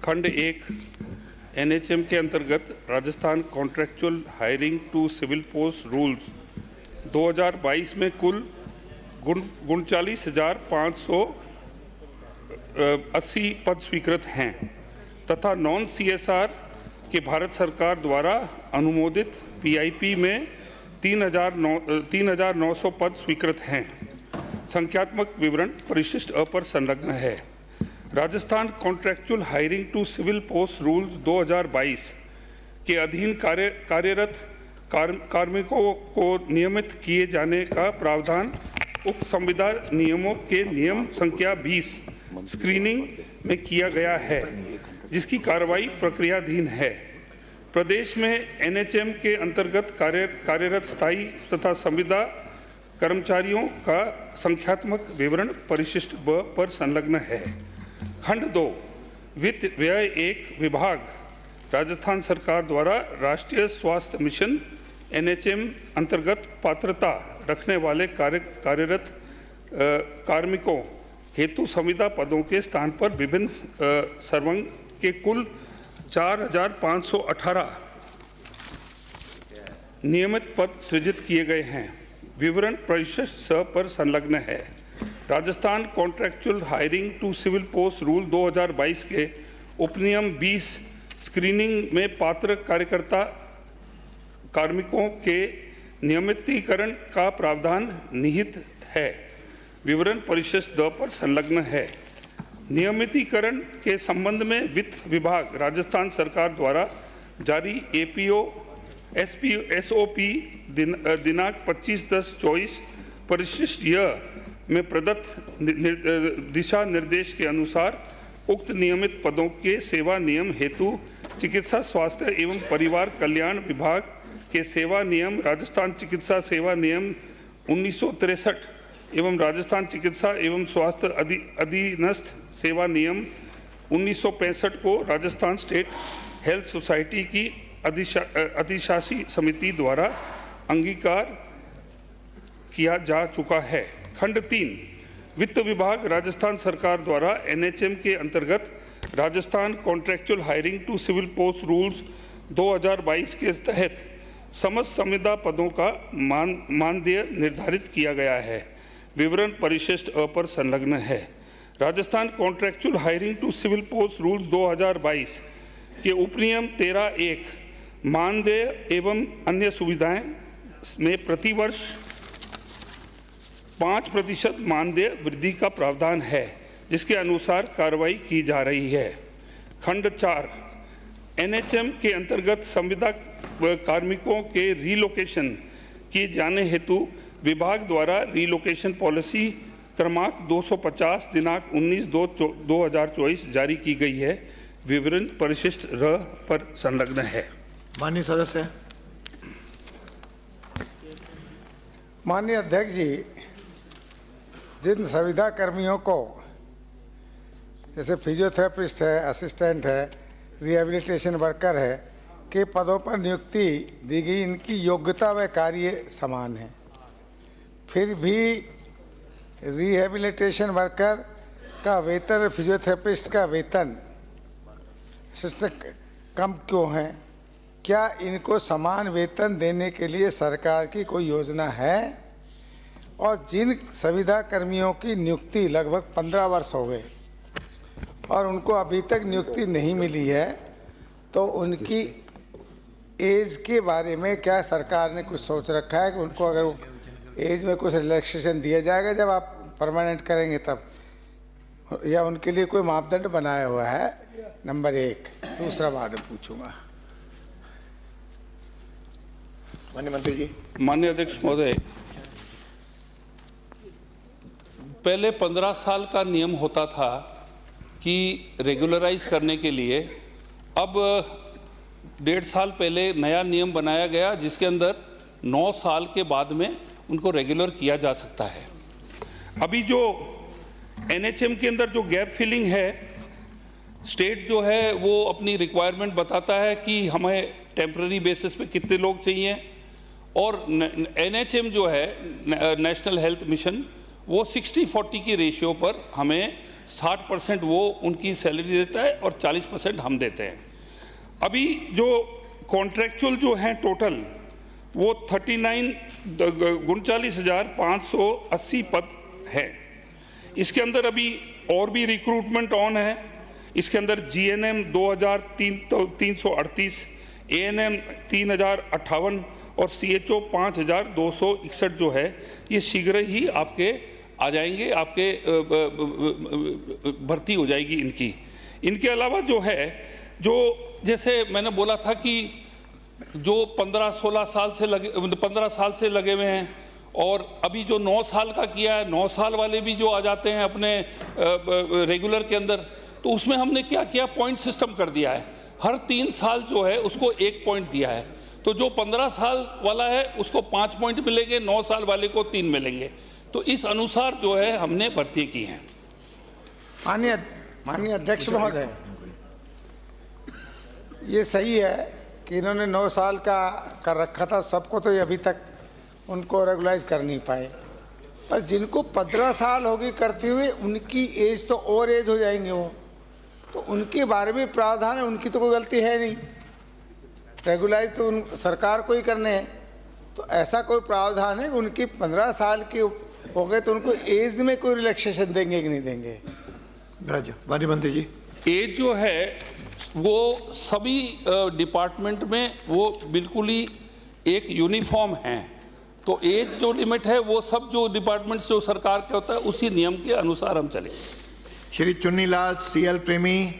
खंड 1 एनएचएम के अंतर्गत Rajasthan contractual hiring to civil post rules 2022 में कुल 39,580 पद स्वीकृत हैं तथा नॉन सीएसआर के भारत सरकार द्वारा अनुमोदित पीआईपी में 3,900 पद स्वीकृत हैं। संख्यात्मक विवरण परिशिष्ट अ पर संलग्न है। Rajasthan contractual hiring to civil post rules 2022 के अधीन कार्यरत कार्मिकों को नियमित किए जाने का प्रावधान उक्त संविदा नियमों के नियम संख्या 20 स्क्रीनिंग में किया गया है, जिसकी कार्रवाई प्रक्रियाधीन है। प्रदेश में एनएचएम के अंतर्गत कार्यरत स्थायी तथा संविदा कर्मचारियों का संख्यात्मक विवरण परिशिष्ट ब पर संलग्न है। खंड 2 वित्त व्यय 1 विभाग राजस्थान सरकार द्वारा राष्ट्रीय स्वास्थ्य मिशन एनएचएम अंतर्गत पात्रता रखने वाले कार्यरत कार्मिकों हेतु संविदा पदों के स्थान पर विभिन्न सर्वंग के कुल 4,518 नियमित पद सृजित किए गए हैं। विवरण परिशिष्ट स पर संलग्न है। Rajasthan contractual hiring to civil post rule 2022 के उपनियम 20 स्क्रीनिंग में पात्र कार्यकर्ता कार्मिकों के नियमितीकरण का प्रावधान निहित है। विवरण परिशिष्ट द पर संलग्न है। नियमितीकरण के संबंध में वित्त विभाग राजस्थान सरकार द्वारा जारी एपीओ एसओपी दिनांक 25/10/24 परिशिष्ट य में प्रदत्त दिशा निर्देश के अनुसार उक्त नियमित पदों के सेवा नियम हेतु चिकित्सा स्वास्थ्य एवं परिवार कल्याण विभाग के सेवा नियम राजस्थान चिकित्सा सेवा नियम 1963 एवं राजस्थान चिकित्सा एवं स्वास्थ्य अधीनस्थ सेवा नियम 1965 को राजस्थान स्टेट हेल्थ सोसाइटी की अधिशासी समिति द्वारा अंगीकार किया जा चुका है। खंड 3 वित्त विभाग राजस्थान सरकार द्वारा एनएचएम के अंतर्गत Rajasthan contractual hiring to civil post rules 2022 के तहत समस्त संविदा पदों का मानदेय निर्धारित किया गया है। विवरण परिशिष्ट अ पर संलग्न है। Rajasthan contractual hiring to civil post rules 2022 के उपनियम 13(1) मानदेय एवं अन्य सुविधाएं में प्रतिवर्ष 5% मानदेय वृद्धि का प्रावधान है, जिसके अनुसार कार्रवाई की जा रही है। खंड 4 एनएचएम के अंतर्गत संविदा कार्मिकों के रीलोकेशन किए जाने हेतु विभाग द्वारा रीलोकेशन पॉलिसी क्रमांक 250 दिनांक 19/2/2024 जारी की गई है। विवरण परिशिष्ट र पर संलग्न है। माननीय सदस्य। माननीय अध्यक्ष जी, जिन संविदा कर्मियों को जैसे फिजियोथेरेपिस्ट है, असिस्टेंट है, रिहेबिलिटेशन वर्कर है के पदों पर नियुक्ति दी गई, इनकी योग्यता व कार्य समान है, फिर भी रिहेबिलिटेशन वर्कर का वेतन, फिजियोथेरेपिस्ट का वेतन कम क्यों है? क्या इनको समान वेतन देने के लिए सरकार की कोई योजना है? और जिन संविदा कर्मियों की नियुक्ति लगभग 15 वर्ष हो गए और उनको अभी तक नियुक्ति नहीं मिली है, तो उनकी एज के बारे में क्या सरकार ने कुछ सोच रखा है कि उनको अगर एज में कुछ रिलैक्सेशन दिया जाएगा जब आप परमानेंट करेंगे तब, या उनके लिए कोई मापदंड बनाया हुआ है? नंबर 1। दूसरा बाद में पूछूंगा। माननीय मंत्री जी। माननीय अध्यक्ष महोदय, पहले 15 साल का नियम होता था कि रेगुलराइज करने के लिए, अब 1.5 साल पहले नया नियम बनाया गया जिसके अंदर 9 साल के बाद में उनको रेगुलर किया जा सकता है। अभी जो एनएचएम के अंदर जो गैप फिलिंग है, स्टेट जो है वो अपनी रिक्वायरमेंट बताता है कि हमें टेम्पररी बेसिस पे कितने लोग चाहिए, और एनएचएम जो है नेशनल हेल्थ मिशन वो 60-40 की रेशियो पर हमें 60% वो उनकी सैलरी देता है और 40% हम देते हैं। अभी जो कॉन्ट्रैक्चुअल जो हैं टोटल वो 39,580 पद है। इसके अंदर अभी और भी रिक्रूटमेंट ऑन है। इसके अंदर GNM 2,338, ANM 3,058 और CHO 5,261 जो है ये शीघ्र ही आपके आ जाएंगे, आपके भर्ती हो जाएगी इनकी। इनके अलावा जो है, जो जैसे मैंने बोला था कि जो 15-16 साल से 15 साल से लगे हुए हैं और अभी जो 9 साल का किया है, 9 साल वाले भी जो आ जाते हैं अपने रेगुलर के अंदर, तो उसमें हमने क्या किया, पॉइंट सिस्टम कर दिया है। हर 3 साल जो है उसको 1 पॉइंट दिया है। तो जो 15 साल वाला है उसको 5 पॉइंट मिलेंगे, 9 साल वाले को 3 मिलेंगे। तो इस अनुसार जो है हमने भर्ती की हैं। माननीय अध्यक्ष महोदय, ये सही है कि इन्होंने 9 साल का कर रखा था सबको, तो ये अभी तक उनको रेगुलाइज कर नहीं पाए। पर जिनको 15 साल हो गई करते हुए, उनकी एज तो ओवर एज हो जाएंगे वो, तो उनके बारे में प्रावधान है, उनकी तो कोई गलती है नहीं, रेगुलाइज तो सरकार को ही करने हैं। तो ऐसा कोई प्रावधान है कि उनकी 15 साल के हो गए तो उनको एज में कोई रिलैक्सेशन देंगे कि नहीं देंगे? राज्य माननीय मंत्री जी। एज जो है वो सभी डिपार्टमेंट में वो बिल्कुल ही एक यूनिफॉर्म है। तो एज जो लिमिट है वो सब जो डिपार्टमेंट्स जो सरकार के होता है उसी नियम के अनुसार हम चलेंगे। श्री चुन्नीलाल CL प्रेमी।